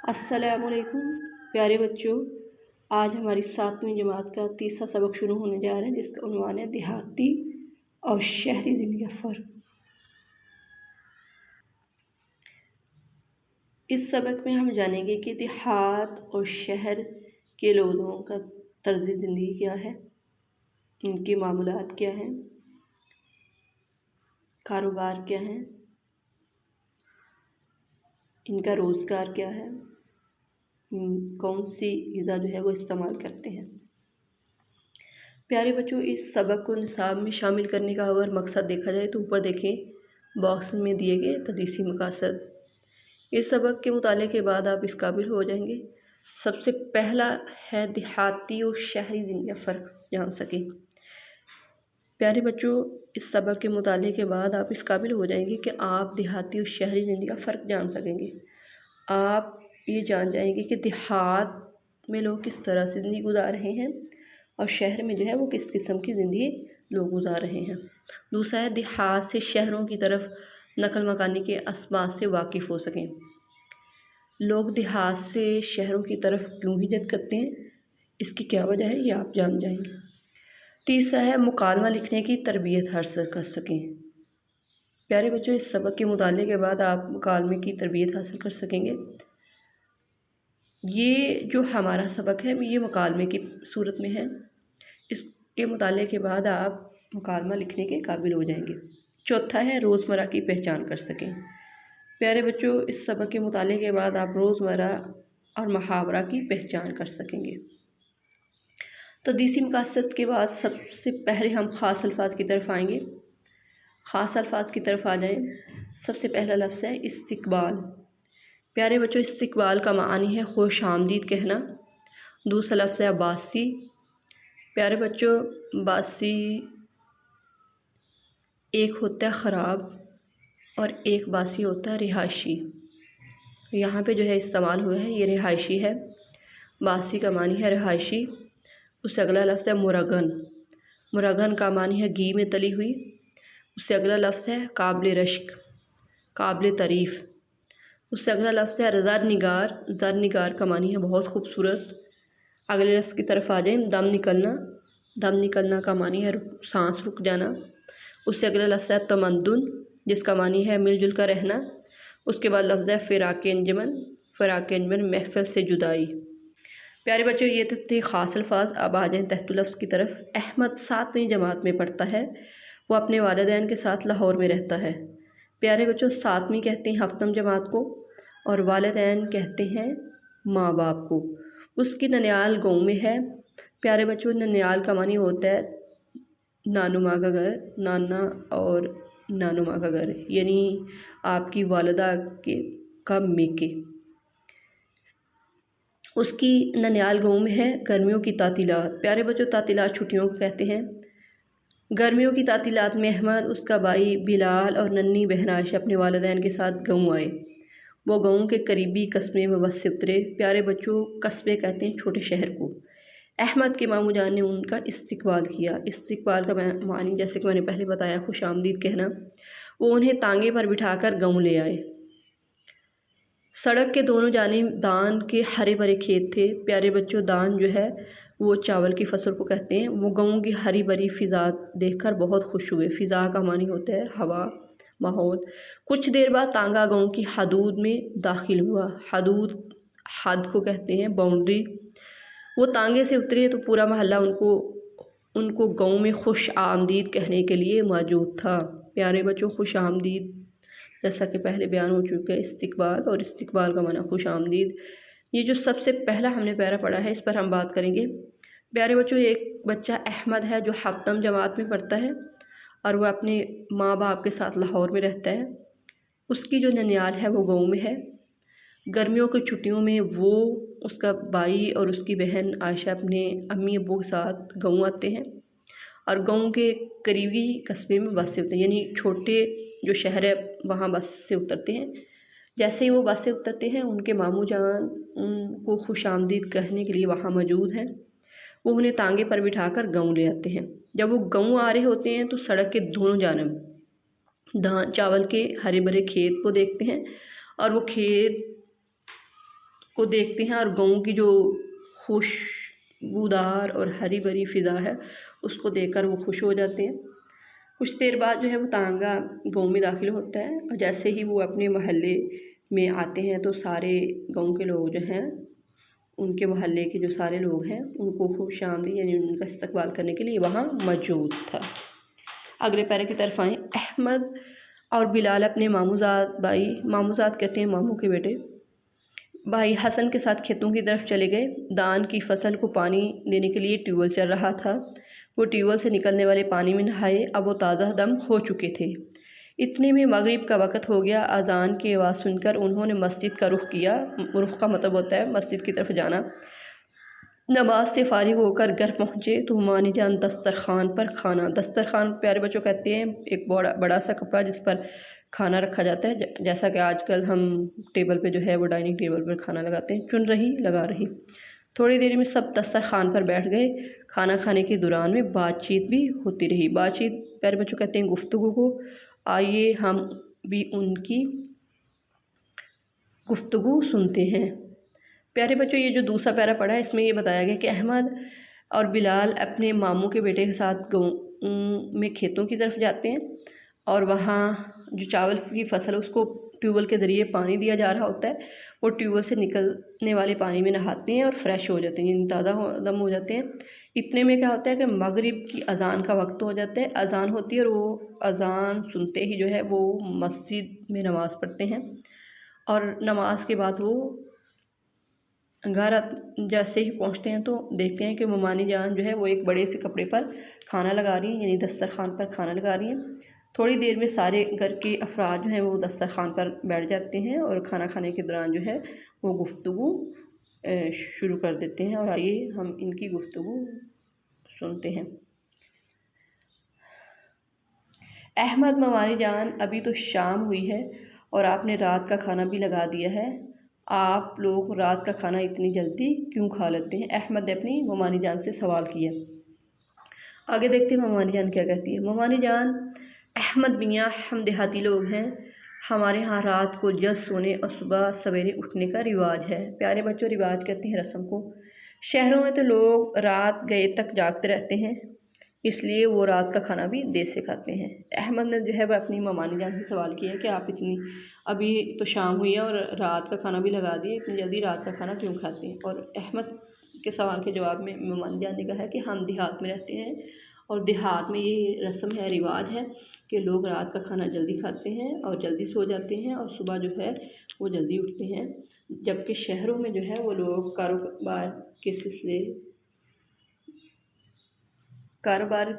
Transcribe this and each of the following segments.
अस्सलामु अलैकुम प्यारे बच्चों। आज हमारी 7वीं जमात का तीसरा सबक शुरू होने जा रहा है, जिसका उन्वान है देहाती और शहरी ज़िंदगी का फ़र्क। इस सबक में हम जानेंगे कि देहात और शहर के लोगों का तर्ज़ ज़िंदगी क्या है, इनके मामूलात क्या हैं, कारोबार क्या हैं, इनका रोज़गार क्या है, कौन सी ग़िज़ा जो है वो इस्तेमाल करते हैं। प्यारे बच्चों, इस सबक को निसाब में शामिल करने का अगर मकसद देखा जाए तो ऊपर देखें बॉक्स में दिए गए तदरीसी मकासद। इस सबक के मुताले के बाद आप इस काबिल हो जाएंगे। सबसे पहला है देहाती और शहरी ज़िंदगी का फ़र्क जान सकें। प्यारे बच्चों, इस सबक के मुताले के बाद आप इस काबिल हो जाएंगे कि आप देहाती और शहरी ज़िंदगी का फ़र्क जान सकेंगे। आप ये जान जाएंगे कि देहात में लोग किस तरह से ज़िंदगी गुजार रहे हैं और शहर में जो है वो किस किस्म की ज़िंदगी लोग गुजार रहे हैं। दूसरा है देहात से शहरों की तरफ नकल मकानी के असबाब से वाकिफ़ हो सकें। लोग देहात से शहरों की तरफ क्यों हिजरत करते हैं, इसकी क्या वजह है, ये आप जान जाएंगे। तीसरा है मुकालमा लिखने की तरबियत हासिल कर सकें। प्यारे बच्चों, इस सबक के मुताले के बाद आप मुकालमे की तरबियत हासिल कर सकेंगे। ये जो हमारा सबक है ये मुकालमे की सूरत में है। इसके मुताले के बाद आप मुकालमा लिखने के काबिल हो जाएंगे। चौथा है रोज़मर्रा की पहचान कर सकें। प्यारे बच्चों, इस सबक के मुताले के बाद आप रोज़मर्रा और मुहावरा की पहचान कर सकेंगे। तदरीसी मकासद के बाद सबसे पहले हम ख़ास अल्फाज की तरफ आएंगे। ख़ास अल्फाज की तरफ आ जाएं। सबसे पहला लफ्ज़ है इस्तिकबाल। प्यारे बच्चों, इस्तिकबाल का मानी है खुश आमदीद कहना। दूसरा लफ्ज़ है बासी। प्यारे बच्चों, बासी एक होता है ख़राब और एक बासी होता है रिहायशी। यहाँ पे जो है इस्तेमाल हुआ है ये रिहायशी है। बासी का मानी है रिहायशी। उससे अगला लफ्ज़ है मुरगन। मुरगन का मानी है घी में तली हुई। उससे अगला लफ्ज़ है काबिल रश्क, काबिल तारीफ़। उससे अगला लफ्ज़ है ज़र-निगार। ज़र-निगार का मानी है बहुत खूबसूरत। अगले लफ्ज़ की तरफ आ जाएं, दम निकलना। दम निकलना का मानी है सांस रुक जाना। उससे अगला लफ्ज़ है तमद्दुन, जिसका मानी है मिलजुल कर रहना। उसके बाद लफ्ज़ है फ़िराक़ अंजुमन। फ़िराक़ अंजुमन महफ़िल से जुदाई। प्यारे बच्चों, ये तो थे ख़ास अल्फाज। अब आ जाएं तहत लफ्ज़ की तरफ। अहमद 7वीं जमात में पढ़ता है। वो अपने वालिदैन के साथ लाहौर में रहता है। प्यारे बच्चों, 7वीं कहते हैं हफ्तम जमात को और वालिदैन कहते हैं माँ बाप को। उसकी ननियाल गाँव में है। प्यारे बच्चों, ननियाल का मानी होता है नानू माँ का घर, नाना और नानू माँ का घर, यानी आपकी वालिदा के का मेके। उसकी ननियाल गाँव में है। गर्मियों की तातीलात। प्यारे बच्चों, तातीलात छुट्टियों को कहते हैं। गर्मियों की तातीलात में अहमद, उसका भाई बिलाल और नन्ही बहन आयशा अपने वालिदैन के साथ गाँव आए। वो गाँव के करीबी कस्बे में बस से उतरे। प्यारे बच्चों, कस्बे कहते हैं छोटे शहर को। अहमद के मामू जान ने उनका इस्तिकबाल किया। इस्तिकबाल का मानी जैसे कि मैंने पहले बताया खुश आमदीद कहना। वो उन्हें तांगे पर बिठाकर गाँव ले आए। सड़क के दोनों जानिब दान के हरे भरे खेत थे। प्यारे बच्चों, दान जो है वो चावल की फसल को कहते हैं। वो गाँव की हरी भरी फ़िज़ा देखकर बहुत खुश हुए। फ़िज़ा का मानी होता है हवा, माहौल। कुछ देर बाद तांगा गाँव की हदूद में दाखिल हुआ। हदूद हद को कहते हैं, बाउंड्री। वो तांगे से उतरे तो पूरा मोहल्ला उनको गाँव में खुश आमदीद कहने के लिए मौजूद था। प्यारे बच्चों, खुश आमदीद जैसा कि पहले बयान हो चुका है, इस्तिकबाल और इस्तिकबाल का माना खुश आमदीद। ये जो सबसे पहला हमने पैरा पढ़ा है इस पर हम बात करेंगे। प्यारे बच्चों, एक बच्चा अहमद है जो हफ्तम जमात में पढ़ता है और वह अपने माँ बाप के साथ लाहौर में रहता है। उसकी जो ननियाल है वो गाँव में है। गर्मियों की छुट्टियों में वो, उसका भाई और उसकी बहन आयशा अपने अम्मी अब्बू के साथ गाँव आते हैं और गाँव के करीबी कस्बे में बस से उतरते हैं, यानी छोटे जो शहर है वहाँ बस से उतरते हैं। जैसे ही वो बस से उतरते हैं उनके मामू जान उनको खुश आमदीद कहने के लिए वहाँ मौजूद हैं। वो उन्हें तांगे पर बिठाकर गाँव ले आते हैं। जब वो गाँव आ रहे होते हैं तो सड़क के दोनों जानब चावल के हरे भरे खेत को देखते हैं और वो खेत को देखते हैं और गाँव की जो खुशबूदार और हरी भरी फिज़ा है उसको देखकर वो खुश हो जाते हैं। कुछ देर बाद जो है वो तांगा गाँव में दाखिल होता है और जैसे ही वो अपने मोहल्ले में आते हैं तो सारे गाँव के लोग जो हैं, उनके मोहल्ले के जो सारे लोग हैं उनको खुशामदीद यानी उनका इस्तकबाल करने के लिए वहाँ मौजूद था। अगले पैरे की तरफ आएँ। अहमद और बिलाल अपने मामूजाद कहते हैं मामू के बेटे, भाई हसन के साथ खेतों की तरफ चले गए। धान की फसल को पानी देने के लिए ट्यूबवेल चल रहा था। वो ट्यूबवेल से निकलने वाले पानी में नहाए। अब वो ताज़ा दम हो चुके थे। इतने में मगरिब का वक़्त हो गया। अज़ान की आवाज़ सुनकर उन्होंने मस्जिद का रुख किया। रुख का मतलब होता है मस्जिद की तरफ जाना। नमाज से फारिग होकर घर पहुँचे तो मानी जान दस्तरखान पर खाना, दस्तरखान प्यारे बच्चों कहते हैं एक बड़ा सा कपड़ा जिस पर खाना रखा जाता है, जैसा कि आजकल हम टेबल पे जो है वो डाइनिंग टेबल पर खाना लगाते हैं। चुन रही लगा रही। थोड़ी देर में सब दस्तरखान पर बैठ गए। खाना खाने के दौरान में बातचीत भी होती रही। बातचीत प्यारे बच्चों कहते हैं गुफ्तगू को। आइए हम भी उनकी गुफ्तगू सुनते हैं। प्यारे बच्चों ये जो दूसरा पैरा पढ़ा है इसमें ये बताया गया कि अहमद और बिलाल अपने मामू के बेटे के साथ गाँव में खेतों की तरफ जाते हैं और वहाँ जो चावल की फसल है उसको ट्यूबवेल के ज़रिए पानी दिया जा रहा होता है। वो ट्यूबवेल से निकलने वाले पानी में नहाते हैं और फ्रेश हो जाते हैं, ताज़ा दम हो जाते हैं। इतने में क्या होता है कि मगरिब की अज़ान का वक्त हो जाता है। अज़ान होती है और वो अज़ान सुनते ही जो है वो मस्जिद में नमाज़ पढ़ते हैं और नमाज के बाद वो घर जैसे ही पहुंचते हैं तो देखते हैं कि ममानी जान जो है वो एक बड़े से कपड़े पर खाना लगा रही हैं, यानी दस्तरखान पर खाना लगा रही हैं। थोड़ी देर में सारे घर के अफराद जो हैं वो दस्तरखान पर बैठ जाते हैं और खाना खाने के दौरान जो है वो गुफ्तगू शुरू कर देते हैं। और आइए हम इनकी गुफ्तगू सुनते हैं। अहमद, ममानी जान, अभी तो शाम हुई है और आपने रात का खाना भी लगा दिया है। आप लोग रात का खाना इतनी जल्दी क्यों खा लेते हैं? अहमद ने अपनी ममानी जान से सवाल किया। आगे देखते हैं ममानी जान क्या कहती है। ममानी जान, अहमद मियाँ, हम देहाती लोग हैं। हमारे यहाँ रात को जल्द सोने और सुबह सवेरे उठने का रिवाज है। प्यारे बच्चों, रिवाज कहते हैं रस्म को। शहरों में तो लोग रात गए तक जागते रहते हैं, इसलिए वो रात का खाना भी देर से खाते हैं। अहमद ने जो है वह अपनी ममानी जान से सवाल किया कि आप अभी तो शाम हुई है और रात का खाना भी लगा दिए, इतनी जल्दी रात का खाना क्यों खाते हैं? और अहमद के सवाल के जवाब में ममानी जान ने कहा है कि हम देहात में रहते हैं और देहात में ये रस्म है, रिवाज है कि लोग रात का खाना जल्दी खाते हैं और जल्दी सो जाते हैं और सुबह जो है वो जल्दी उठते हैं। जबकि शहरों में जो है वो लोग कारोबार के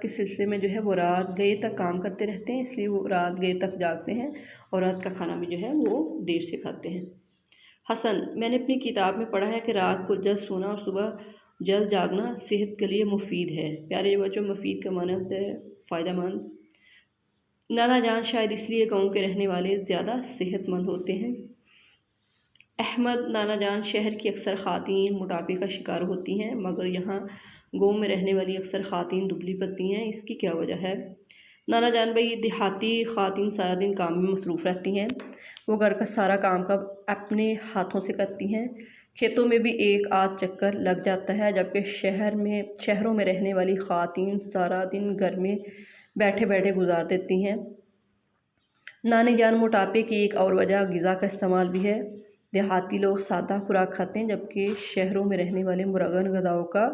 सिलसिले में जो है वो रात गए तक काम करते रहते हैं, इसलिए वो रात गए तक जागते हैं और रात का खाना भी जो है वो देर से खाते हैं। हसन, मैंने अपनी किताब में पढ़ा है कि रात को जल्द सोना और सुबह जल्द जागना सेहत के लिए मुफीद है। प्यारे बच्चों, मुफीद का माना होता है फ़ायदेमंद। नाना जान, शायद इसलिए गाँव के रहने वाले ज़्यादा सेहतमंद होते हैं। अहमद, नाना जान, शहर की अक्सर ख़वातीन मोटापे का शिकार होती हैं, मगर यहाँ गाँव में रहने वाली अक्सर ख़वातीन दुबली पतली हैं, इसकी क्या वजह है? नाना जान भाई, देहाती ख़वातीन सारा दिन काम में मसरूफ़ रहती हैं। वो घर का सारा काम अपने हाथों से करती हैं। खेतों में भी एक आध चक्कर लग जाता है, जबकि शहरों में रहने वाली ख़वातीन सारा दिन घर में बैठे बैठे गुजार देती हैं। नानी जान, मोटापे की एक और वजह ग़िज़ा का इस्तेमाल भी है। देहाती लोग सादा खुराक खाते हैं, जबकि शहरों में रहने वाले मुरगन ग़िज़ाओं का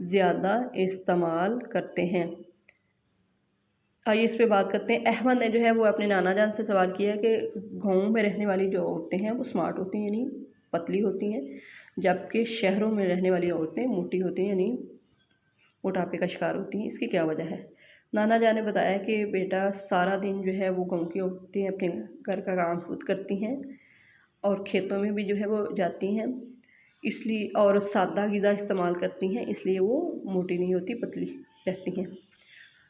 ज़्यादा इस्तेमाल करते हैं। आइए इस पे बात करते हैं। अहमद ने जो है वो अपने नाना जान से सवाल किया कि गाँव में रहने वाली जो औरतें हैं वो स्मार्ट होती हैं, यानी पतली होती हैं, जबकि शहरों में रहने वाली औरतें मोटी होती हैं, यानी मोटापे का शिकार होती हैं, इसकी क्या वजह है? नाना जान ने बताया कि बेटा, सारा दिन जो है वो गाँव की औरतें अपने घर का काम खुद करती हैं और खेतों में भी जो है वो जाती हैं, इसलिए और सादा ग़िज़ा इस्तेमाल करती हैं, इसलिए वो मोटी नहीं होती, पतली रहती हैं।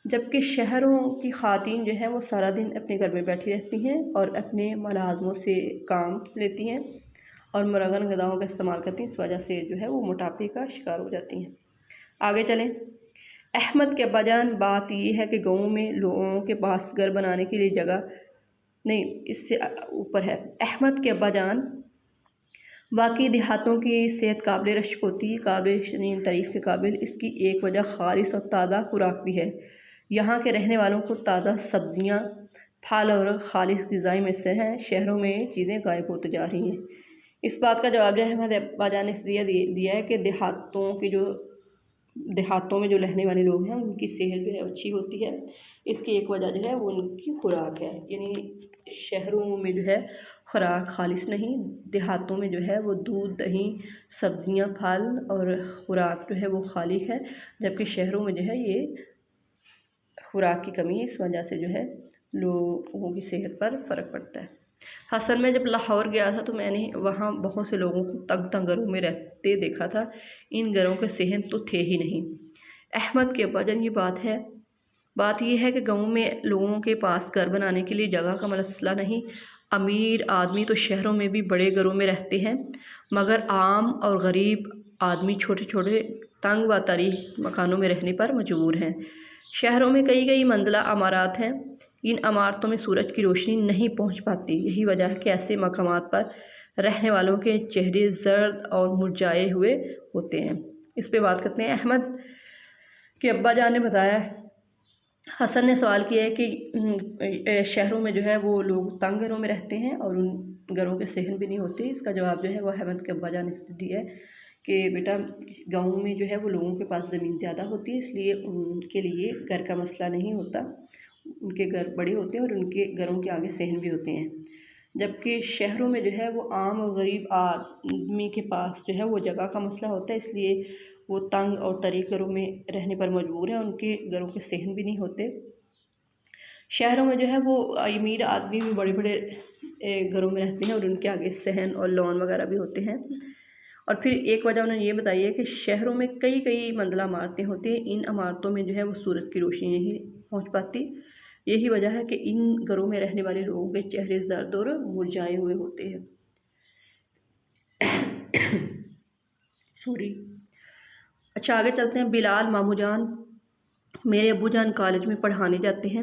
जबकि शहरों की ख़वातीन जो है वो सारा दिन अपने घर में बैठी रहती हैं और अपने मुलाज़मों से काम लेती हैं और मुरगन ग़िज़ाओं का इस्तेमाल करती हैं, इस वजह से जो है वो मोटापे का शिकार हो जाती हैं। आगे चलें। अहमद के अब्बाजान, बात ये है कि गाँव में लोगों के पास घर बनाने के लिए जगह नहीं, इससे ऊपर है। अहमद के अब्बाजान, باقی دیہاتوں کی صحت قابل رشک ہوتی، قابل تعریف کے قابل، اس کی ایک وجہ خالص اور تازہ خوراک بھی ہے۔ یہاں کے رہنے والوں کو تازہ سبزیاں، پھل اور خالص غذائی میسر ہیں۔ شہروں میں چیزیں غائب ہوتی جا رہی ہیں۔ اس بات کا جواب جو ہے ہمارے ابا جان نے دیا ہے کہ دیہاتوں میں جو رہنے والے لوگ ہیں ان کی صحت جو ہے اچھی ہوتی ہے۔ اس کی ایک وجہ جو ہے وہ ان کی خوراک ہے، یعنی شہروں میں جو ہے خوراک خالص نہیں، دیہاتوں میں جو ہے وہ دودھ، دہی، سبزیاں، پھل اور خوراک جو ہے وہ خالص ہے، جبکہ شہروں میں جو ہے یہ خوراک کی کمی ہے۔ اس وجہ سے جو ہے لوگوں کی صحت پر فرق پڑتا ہے۔ حسن میں جب لاہور گیا تھا تو میں نے وہاں بہت سے لوگوں کو تنگ تنگ گھروں میں رہتے دیکھا تھا۔ ان گھروں کے صحن تو تھے ہی نہیں۔ احمد کے ابا جان، بات یہ ہے کہ گاؤں میں لوگوں کے پاس گھر بنانے کے لیے جگہ کا مسئلہ نہیں۔ امیر آدمی تو شہروں میں بھی بڑے گھروں میں رہتے ہیں، مگر عام اور غریب آدمی چھوٹے چھوٹے تنگ و تاریک مکانوں میں رہنے پر مجبور ہیں۔ شہروں میں کئی منزلہ عمارات ہیں، ان عمارتوں میں سورج کی روشنی نہیں پہنچ پاتی۔ یہی وجہ ہے کہ ایسے مقامات پر رہنے والوں کے چہرے زرد اور مرجھائے ہوئے ہوتے ہیں۔ اس پہ بات کرتے ہیں۔ احمد کے ابا جان نے بتایا، حسن نے سوال کیا ہے کہ شہروں میں جو ہے وہ لوگ تنگ گھروں میں رہتے ہیں اور ان گھروں کے صحن بھی نہیں ہوتے۔ اس کا جواب جو ہے وہ احمد کے ابا جان نے دیا ہے کہ بیٹا گاؤں میں جو ہے وہ لوگوں کے پاس زمین زیادہ ہوتی ہے، اس لیے ان کے لیے گھر کا مسئلہ نہیں ہوتا، ان کے گھر بڑے ہوتے ہیں اور ان کے گھروں کے آگے صحن بھی ہوتے ہیں، جبکہ شہروں میں جو ہے وہ عام اور غریب آدمی کے پاس جو ہے وہ جگہ کا مسئلہ ہوتا ہے، اس لیے وہ تنگ اور تاریک گھروں میں رہنے پر مجبور ہیں، ان کے گھروں کے صحن بھی نہیں ہوتے۔ شہروں میں جو ہے وہ امیر آدمی بھی بڑے بڑے گھروں میں رہتے ہیں اور ان کے آگے صحن اور لان وغیرہ بھی ہوتے ہیں۔ اور پھر ایک وجہ انہوں نے یہ بتائی ہے کہ شہروں میں کئی منزلہ عمارتیں ہوتی ہیں، ان عمارتوں میں جو ہے وہ سورج کی روشنی نہیں پہنچ پاتی۔ یہی وجہ ہے کہ ان گھروں میں رہنے والے لوگوں کے چہرے زرد اور مرجھائے ہوئے ہوتے ہیں۔ اچھا آگے چلتے ہیں۔ بلال مامو جان، میرے ابو جان کالج میں پڑھانے جاتے ہیں،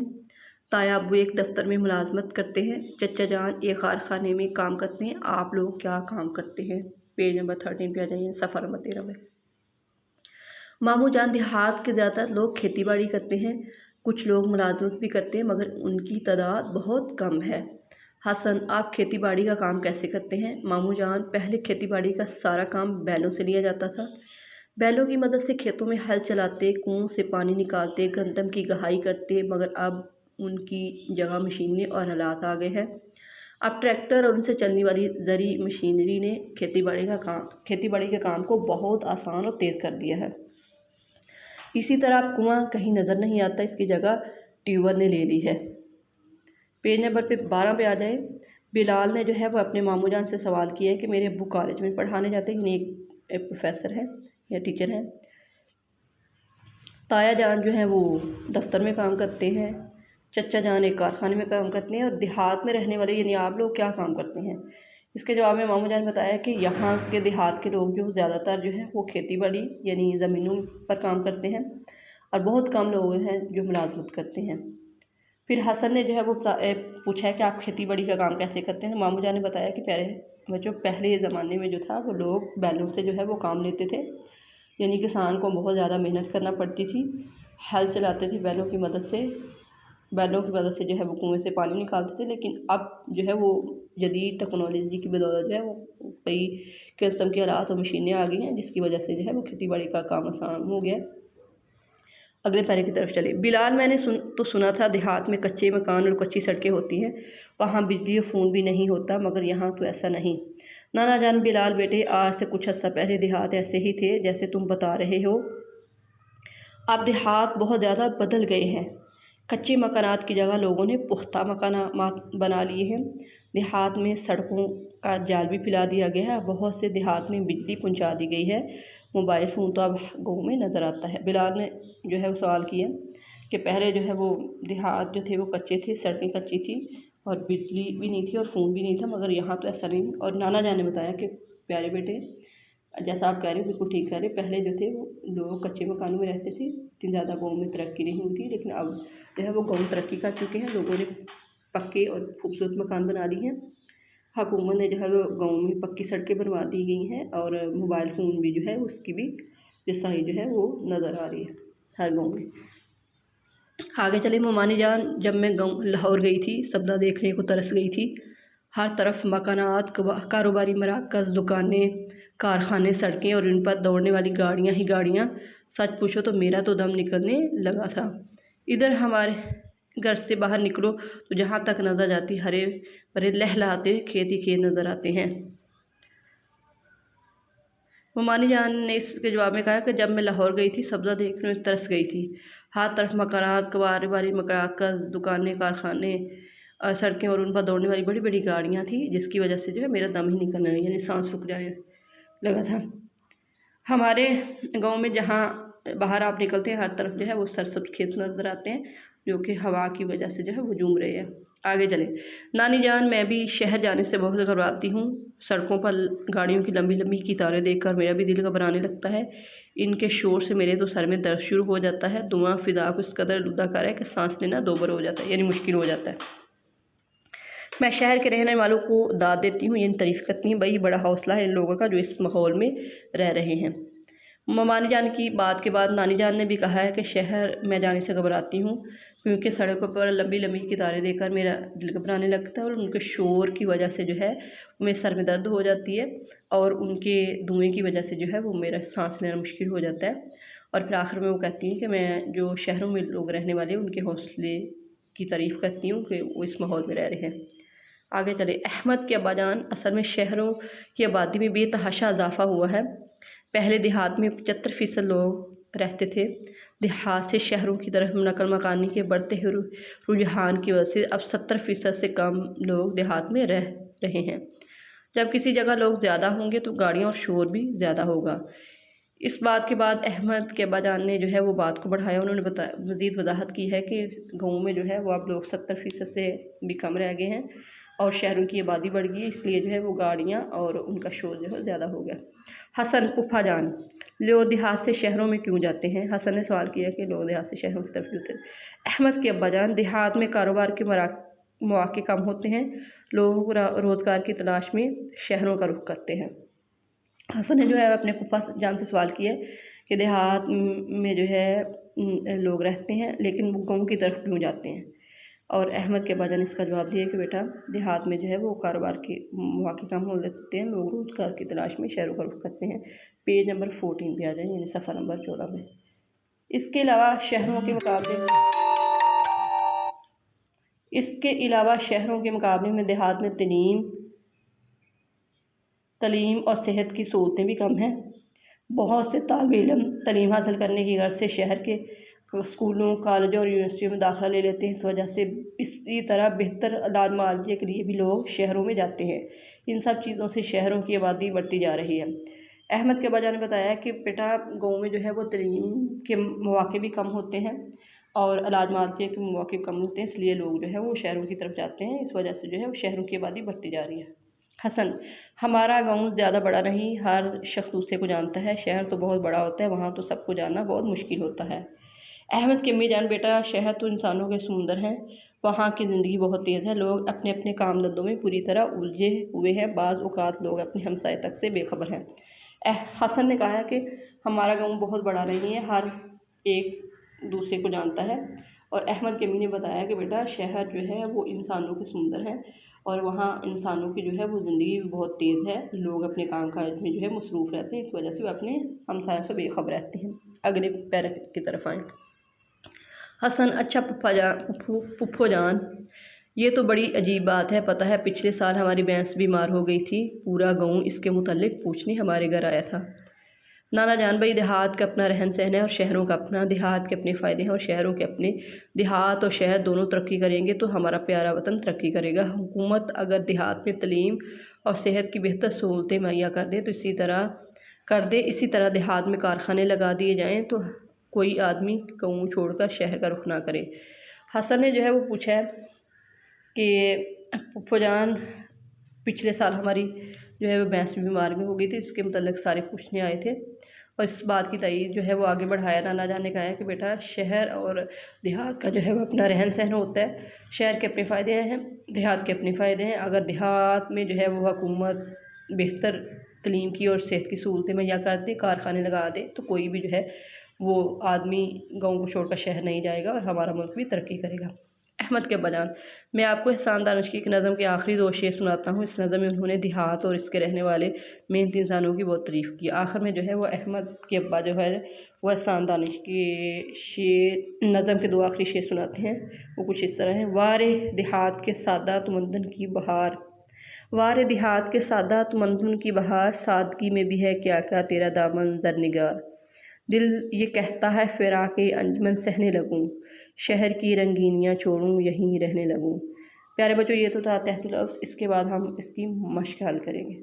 تایا ابو ایک دفتر میں ملازمت کرتے ہیں، چچا جان ایک کارخانے میں کام کرتے ہیں۔ آپ لوگ کیا کام کرتے ہیں؟ پیج نمبر 13 پہ آ جائیے، صفحہ نمبر 13 میں۔ مامو جان، دیہات کے زیادہ تر لوگ کھیتی باڑی کرتے ہیں، کچھ لوگ ملازمت بھی کرتے ہیں مگر ان کی تعداد بہت کم ہے۔ حسن، آپ کھیتی باڑی کا کام کیسے کرتے ہیں؟ مامو جان، پہلے کھیتی باڑی کا سارا کام بیلوں سے لیا جاتا تھا، بیلوں کی مدد سے کھیتوں میں ہل چلاتے، کنویں سے پانی نکالتے، گندم کی گہائی کرتے، مگر اب ان کی جگہ مشینیں اور آلات آ گئے ہیں۔ اب ٹریکٹر اور ان سے چلنے والی زرعی مشینری نے کھیتی باڑی کے کام کو بہت آسان اور تیز کر دیا ہے۔ اسی طرح اب کنواں کہیں نظر نہیں آتا، اس کی جگہ ٹیوب ویل نے لے لی ہے۔ پیج نمبر 12 پہ آ جائے۔ بلال نے جو ہے وہ اپنے مامو جان سے سوال کیا ہے کہ میرے ابو کالج میں پڑھانے جاتے ہیں، یعنی ایک پروفیسر ہے یا ٹیچر ہے، تایا جان جو ہے وہ دفتر میں کام کرتے ہیں، چچا جان ایک کارخانے میں کام کرتے ہیں، اور دیہات میں رہنے والے یعنی آپ لوگ کیا کام کرتے ہیں؟ اس کے جواب میں مامو جان نے بتایا کہ یہاں کے دیہات کے لوگ جو زیادہ تر جو ہے وہ کھیتی باڑی یعنی زمینوں پر کام کرتے ہیں اور بہت کم لوگ ہیں جو ملازمت کرتے ہیں۔ پھر حسن نے جو ہے وہ پوچھا ہے کہ آپ کھیتی باڑی کا کام کیسے کرتے ہیں؟ مامو جان نے بتایا کہ پہلے زمانے میں جو تھا وہ لوگ بیلوں سے جو ہے وہ کام لیتے تھے، یعنی کسان کو بہت زیادہ محنت کرنا پڑتی تھی، ہل چلاتے تھے بیلوں کی مدد سے جو ہے وہ کنویں سے پانی نکالتے تھے، لیکن اب جو ہے وہ جدید ٹیکنالوجی کی بدولت جو ہے وہ کئی قسم کے آلات اور مشینیں آ گئی ہیں، جس کی وجہ سے جو ہے وہ کھیتی باڑی کا کام آسان ہو گیا۔ اگلے پہلے کی طرف چلے۔ بلال، میں نے سنا تھا دیہات میں کچے مکان اور کچی سڑکیں ہوتی ہیں، وہاں بجلی اور فون بھی نہیں ہوتا، مگر یہاں تو ایسا نہیں۔ نانا جان، بلال بیٹے، آج سے کچھ عرصہ پہلے دیہات ایسے ہی تھے جیسے تم بتا رہے ہو، اب دیہات بہت زیادہ بدل گئے ہیں، کچے مکانات کی جگہ لوگوں نے پختہ مکانات بنا لیے ہیں، دیہات میں سڑکوں کا جال بھی پھیلا دیا گیا ہے، بہت سے دیہات میں بجلی پہنچا دی گئی ہے، موبائل فون تو اب گاؤں میں نظر آتا ہے۔ بلال نے جو ہے وہ سوال کیا کہ پہلے جو ہے وہ دیہات جو تھے وہ کچے تھے، سڑکیں کچی تھی اور بجلی بھی نہیں تھی اور فون بھی نہیں تھا، مگر یہاں تو ایسا نہیں۔ اور نانا جان نے بتایا کہ پیارے بیٹے، جیسا آپ کہہ رہے ہو بالکل ٹھیک کہہ رہے، پہلے جو تھے وہ لوگ کچے مکانوں میں رہتے تھے، اتنی زیادہ گاؤں میں ترقی نہیں ہوئی تھی، لیکن اب جو ہے وہ گاؤں ترقی کر چکے ہیں، لوگوں نے پکے اور خوبصورت مکان بنا لی ہیں۔ हुकूमत ने जो है वो गाँव में पक्की सड़कें बनवा दी गई हैं और मोबाइल फ़ोन भी जो है उसकी भी रसाई जो है वो नज़र आ रही है हर गाँव में। आगे चले मोमानी जान, जब मैं गाँव लाहौर गई थी सपना देखने को तरस गई थी। हर तरफ मकानात, कारोबारी मराकज़, दुकानें, कारखाने, सड़कें और उन पर दौड़ने वाली गाड़ियाँ ही गाड़ियाँ। सच पूछो तो मेरा तो दम निकलने लगा था। इधर हमारे घर से बाहर निकलो तो जहाँ तक नज़र जाती हरे भरे लहलहाते खेत ही खेत नज़र आते हैं। मोमानी जान ने इसके जवाब में कहा कि जब मैं लाहौर गई थी सब्ज़ा देखने में तरस गई थी। हर तरफ मकानात, कारोबारी मराकज़, दुकानें, कारखाने, सड़कें और उन पर दौड़ने वाली बड़ी बड़ी गाड़ियाँ थी, जिसकी वजह से जो है मेरा दम ही निकलने लगा, यानी सांस रुक जाने लगा था। हमारे गांव में जहाँ बाहर आप निकलते हैं हर तरफ जो है वो सरसब्ज खेत नज़र आते हैं, जो कि हवा की वजह से जो है वो झूम रहे हैं। आगे चले, नानी जान, मैं भी शहर जाने से बहुत घबराती हूँ। सड़कों पर गाड़ियों की लंबी लंबी कतारें देखकर मेरा भी दिल घबराने लगता है। इनके शोर से मेरे तो सर में दर्द शुरू हो जाता है। धुआं फिजा को इस कदर लुदा कर है कि सांस लेना दोबारा हो जाता है, यानी मुश्किल हो जाता है। मैं शहर के रहने वालों को दाद देती हूँ, यानी तारीफ़ करती हूँ, भाई बड़ा हौसला है इन लोगों का जो इस माहौल में रह रहे हैं। मामानी जान की बात के बाद नानी जान ने भी कहा है कि शहर में जाने से घबराती हूँ क्योंकि सड़कों पर लंबी लंबी कतारें देखकर मेरा दिल घबराने लगता है और उनके शोर की वजह से जो है मेरे सर में दर्द हो जाती है और उनके धुएं की वजह से जो है वो मेरा सांस लेना मुश्किल हो जाता है। और फिर आखिर में वो कहती हैं कि मैं जो शहरों में लोग रहने वाले हैं उनके हौसले की तारीफ़ करती हूँ कि वो इस माहौल में रह रहे हैं। आगे चले, अहमद के अब्बाजान, असल में शहरों की आबादी में बेतहाशा इजाफा हुआ है। पहले देहात में 75% लोग रहते थे। देहात से शहरों की तरफ नकल मकानी के बढ़ते रुझान की वजह से अब 70% से कम लोग देहात में रह रहे हैं। जब किसी जगह लोग ज़्यादा होंगे तो गाड़ियाँ और शोर भी ज़्यादा होगा। इस बात के बाद अहमद के अब्बाजान ने जो है वो बात को बढ़ाया। उन्होंने बताया, मज़ीद वजाहत की है कि गाँव में जो है वो अब लोग 70% से भी कम रह गए हैं और शहरों की आबादी बढ़ गई है, इसलिए जो है वो गाड़ियाँ और उनका शोर जो है ज़्यादा हो गया। हसन, फूफा जान, लोग देहात से शहरों में क्यों जाते हैं? हसन ने सवाल किया कि लोग देहात से शहरों की तरफ जाते हैं। अहमद के अब्बाजान, देहात में कारोबार के मौके कम होते हैं, लोग रोज़गार की तलाश में शहरों का रुख करते हैं। हसन ने जो है अपने फूफा जान से सवाल किया कि देहात में जो है लोग रहते हैं लेकिन वो गाँव की तरफ क्यों जाते हैं? और अहमद के अब्बाजान ने इसका जवाब दिया कि बेटा देहात में जो है वो कारोबार के मौके कम हो जाते हैं, लोग रोज़गार की तलाश में शहरों का रुख करते हैं। पेज नंबर 14 पे आ जाए, यानी सफ़ा नंबर 14 में। इसके अलावा शहरों के मुकाबले में देहात में तलीम और सेहत की सहूलतें भी कम हैं। बहुत से तालिब इल्म तलीम हासिल करने की गर्ज से शहर के स्कूलों, कॉलेजों और यूनिवर्सिटियों में दाखिला ले लेते हैं। इस वजह से इसी तरह बेहतर इलाज मुआवजे के लिए भी लोग शहरों में जाते हैं। इन सब चीज़ों से शहरों की आबादी बढ़ती जा रही है। अहमद के अब्बाजान ने बताया कि बेटा गाँव में जो है वो तलीम के मौके भी कम होते हैं और इलाज मुआवजे के मौके कम होते हैं, इसलिए लोग जो है वो शहरों की तरफ जाते हैं। इस वजह से जो है वो शहरों की आबादी बढ़ती जा रही है। हसन, हमारा गाँव ज़्यादा बड़ा नहीं, हर शख्स दूसरे को जानता है। शहर तो बहुत बड़ा होता है, वहाँ तो सबको जानना बहुत मुश्किल होता है। अहमद की अम्मी जान, बेटा शहर तो इंसानों के समुंदर हैं, वहाँ की ज़िंदगी बहुत तेज़ है, लोग अपने अपने काम धंधों में पूरी तरह उलझे हुए हैं, बाज़ औक़ात लोग अपने हमसाए तक से बेखबर हैं। हसन ने कहा कि हमारा गाँव बहुत बड़ा नहीं है, हर एक दूसरे को जानता है। और अहमद की अम्मी ने बताया कि बेटा शहर जो है वो इंसानों के समुंदर है और वहाँ इंसानों की जो है वो ज़िंदगी भी बहुत तेज़ है, लोग अपने काम काज में जो है मसरूफ़ रहते हैं, इस वजह से वो अपने हमसायों से बेखबर रहते हैं। अगले पैरा की तरफ आएँ। हसन, अच्छा पुप्पो जान, ये तो बड़ी अजीब बात है। पता है पिछले साल हमारी भैंस बीमार हो गई थी, पूरा गाँव इसके मुतालिक पूछने हमारे घर आया था। नाना जान, भाई देहात का अपना रहन सहन है और शहरों का अपना। देहात के अपने फ़ायदे हैं और शहरों के अपने। देहात और शहर दोनों तरक्की करेंगे तो हमारा प्यारा वतन तरक्की करेगा। हुकूमत अगर देहात में तलीम और सेहत की बेहतर सहूलतें मुहैया कर दे तो इसी तरह देहात में कारखाने लगा दिए जाएँ तो कोई आदमी गाँव छोड़कर शहर का रुख ना करे। हसन ने जो है वो पूछा है कि फूफो जान, पिछले साल हमारी जो है वो भैंस बीमार में हो गई थी, इसके मतलब सारे पूछने आए थे اور اس بات کی تائید جو ہے وہ آگے بڑھایا نانا جان نے کہا ہے کہ بیٹا شہر اور دیہات کا جو ہے وہ اپنا رہن سہن ہوتا ہے، شہر کے اپنے فائدے ہیں، دیہات کے اپنے فائدے ہیں۔ اگر دیہات میں جو ہے وہ حکومت بہتر تعلیم کی اور صحت کی سہولتیں مہیا کر دے، کارخانے لگا دے، تو کوئی بھی جو ہے وہ آدمی گاؤں کو چھوڑ کر شہر نہیں جائے گا اور ہمارا ملک بھی ترقی کرے گا۔ احمد کے ابا جان، میں آپ کو احسان دانش کی ایک نظم کے آخری 2 شعر سناتا ہوں۔ اس نظم میں انہوں نے دیہات اور اس کے رہنے والے محنتی انسانوں کی بہت تعریف کی۔ آخر میں جو ہے وہ احمد کے ابا جو ہے وہ احسان دانش کے شعر، نظم کے 2 آخری شعر سناتے ہیں، وہ کچھ اس طرح ہیں۔ وارے دیہات کے سادات مندن کی بہار، وارے دیہات کے سادات مندن کی بہار، سادگی میں بھی ہے کیا کیا تیرا دامن زرنگار، دل یہ کہتا ہے فراق انجمن سہنے لگوں، شہر کی رنگینیاں چھوڑوں یہیں رہنے لگوں۔ پیارے بچوں، یہ تو تھا تحت لفظ، اس کے بعد ہم اس کی مشق حل کریں گے۔